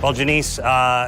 Well, Jenese,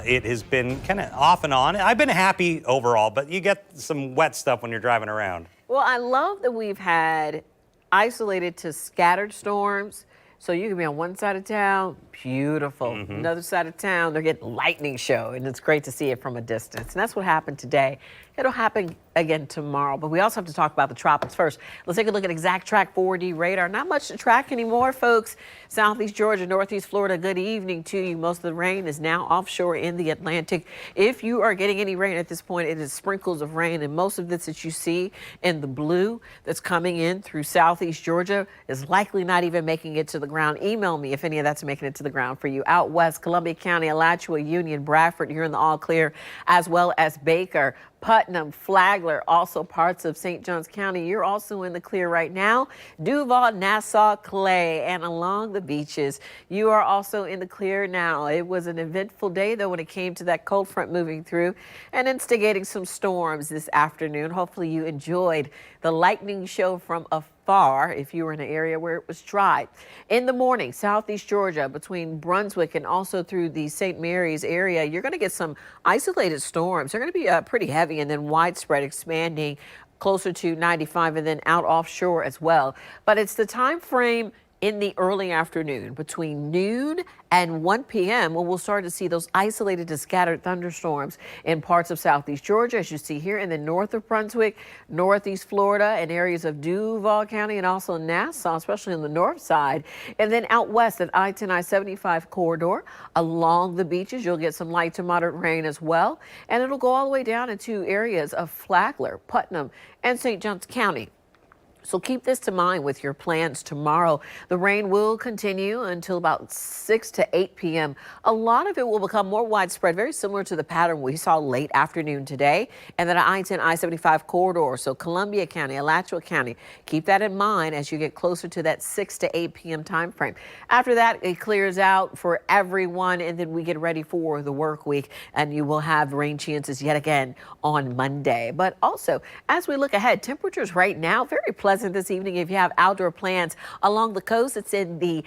it has been kind of off and on. I've been happy overall, but you get some wet stuff when you're driving around. Well, I love that we've had isolated to scattered storms. So you can be on one side of town, beautiful. Another side of town, they're getting lightning show, and it's great to see it from a distance. And that's what happened today. It'll happen again tomorrow, but we also have to talk about the tropics first. Let's take a look at exact track 4D radar. Not much to track anymore, folks. Southeast Georgia, Northeast Florida, good evening to you. Most of the rain is now offshore in the Atlantic. If you are getting any rain at this point, it is sprinkles of rain, and most of this that you see in the blue that's coming in through Southeast Georgia is likely not even making it to the ground. Email me if any of that's making it to the ground for you. Out west, Columbia County, Alachua, Union, Bradford, you're in the all clear, as well as Baker, Putnam, Flagler, also parts of St. Johns County. You're also in the clear right now. Duval, Nassau, Clay, and along the beaches, you are also in the clear now. It was an eventful day, though, when it came to that cold front moving through and instigating some storms this afternoon. Hopefully you enjoyed the lightning show from afar if you were in an area where it was dry. In the morning, Southeast Georgia, between Brunswick and also through the St. Mary's area, you're going to get some isolated storms. They're going to be pretty heavy and then widespread, expanding closer to 95 and then out offshore as well. But it's the time frame in the early afternoon between noon and 1 p.m. when we'll start to see those isolated to scattered thunderstorms in parts of Southeast Georgia, as you see here in the north of Brunswick, Northeast Florida, and areas of Duval County and also Nassau, especially on the north side. And then out west at I-10, I-75 corridor along the beaches, you'll get some light to moderate rain as well. And it'll go all the way down into areas of Flagler, Putnam, and St. Johns County. So keep this to mind with your plans tomorrow. The rain will continue until about 6 to 8 p.m. A lot of it will become more widespread, very similar to the pattern we saw late afternoon today. And then I-10, I-75 corridor, so Columbia County, Alachua County. Keep that in mind as you get closer to that 6 to 8 p.m. time frame. After that, it clears out for everyone, and then we get ready for the work week, and you will have rain chances yet again on Monday. But also, as we look ahead, temperatures right now, very pleasant this evening. If you have outdoor plans along the coast, it's in the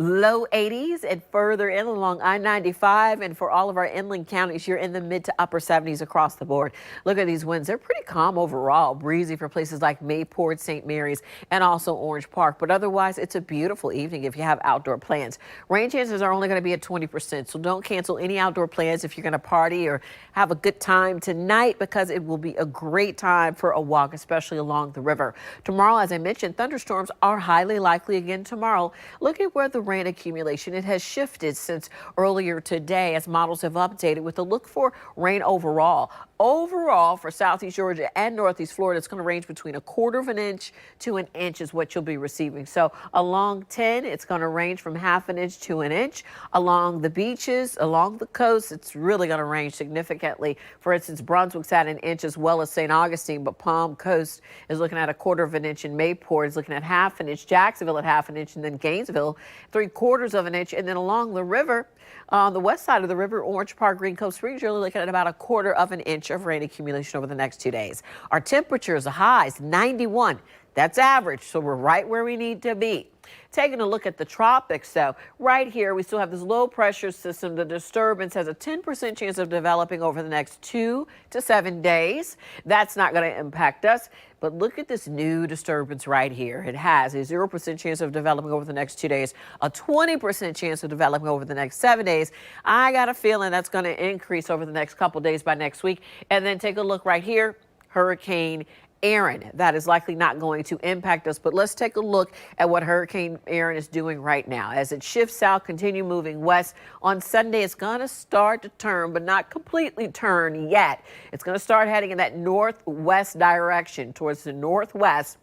low 80s, and further in along I-95, and for all of our inland counties, you're in the mid to upper 70s across the board. Look at these winds. They're pretty calm overall, breezy for places like Mayport, St. Mary's, and also Orange Park. But otherwise, it's a beautiful evening if you have outdoor plans. Rain chances are only going to be at 20%, so don't cancel any outdoor plans if you're going to party or have a good time tonight, because it will be a great time for a walk, especially along the river. Tomorrow, as I mentioned, thunderstorms are highly likely again tomorrow. Look at where the rain accumulation, it has shifted since earlier today as models have updated with a look for rain overall. Overall, for Southeast Georgia and Northeast Florida, it's going to range between 1/4 of an inch to an inch is what you'll be receiving. So along 10, it's going to range from 1/2 inch to an inch. Along the beaches, along the coast, it's really going to range significantly. For instance, Brunswick's at an inch as well as St. Augustine, but Palm Coast is looking at 1/4 of an inch, and Mayport is looking at 1/2 inch, Jacksonville at 1/2 inch, and then Gainesville 3/4 of an inch. And then along the river, on the west side of the river, Orange Park, Green Cove Springs, you're looking at about 1/4 of an inch of rain accumulation over the next 2 days. Our temperatures, the highs, 91. That's average, so we're right where we need to be. Taking a look at the tropics, though, right here, we still have this low pressure system. The disturbance has a 10% chance of developing over the next 2 to 7 days. That's not going to impact us. But look at this new disturbance right here. It has a 0% chance of developing over the next 2 days, a 20% chance of developing over the next 7 days. I got a feeling that's going to increase over the next couple days by next week. And then take a look right here, Hurricane Aaron. That is likely not going to impact us, but let's take a look at what Hurricane Aaron is doing right now. As it shifts south, continue moving west. On Sunday, it's going to start to turn, but not completely turn yet. It's going to start heading in that northwest direction towards the northwest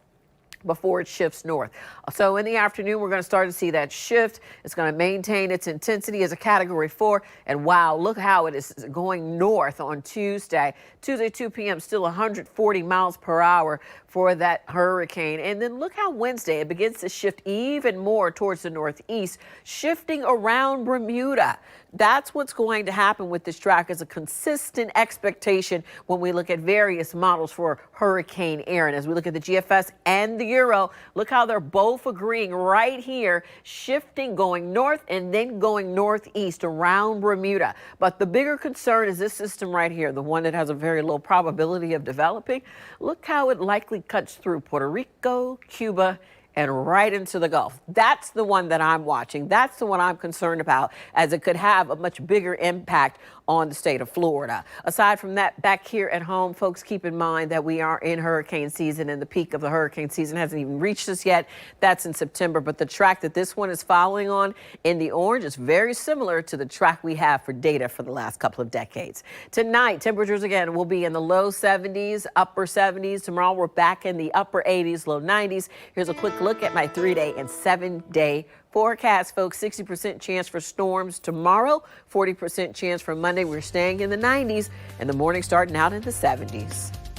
before it shifts north. So in the afternoon, we're going to start to see that shift. It's going to maintain its intensity as a Category 4. And wow, look how it is going north on Tuesday. Tuesday, 2 p.m., still 140 miles per hour for that hurricane. And then look how Wednesday, it begins to shift even more towards the northeast, shifting around Bermuda. That's what's going to happen with this track, is a consistent expectation when we look at various models for Hurricane Aaron. As we look at the GFS and the Euro. Look how they're both agreeing right here, shifting, going north and then going northeast around Bermuda. But the bigger concern is this system right here, the one that has a very low probability of developing. Look how it likely cuts through Puerto Rico, Cuba, and right into the Gulf. That's the one that I'm watching. That's the one I'm concerned about, as it could have a much bigger impact on the state of Florida. Aside from that, back here at home, folks, keep in mind that we are in hurricane season, and the peak of the hurricane season hasn't even reached us yet. That's in September, but the track that this one is following on in the orange is very similar to the track we have for data for the last couple of decades. Tonight, temperatures again will be in the low 70s, upper 70s. Tomorrow, we're back in the upper 80s, low 90s. Here's a quick look at my 3-day and 7-day forecast, folks. 60% chance for storms tomorrow, 40% chance for Monday. We're staying in the 90s, and the morning starting out in the 70s.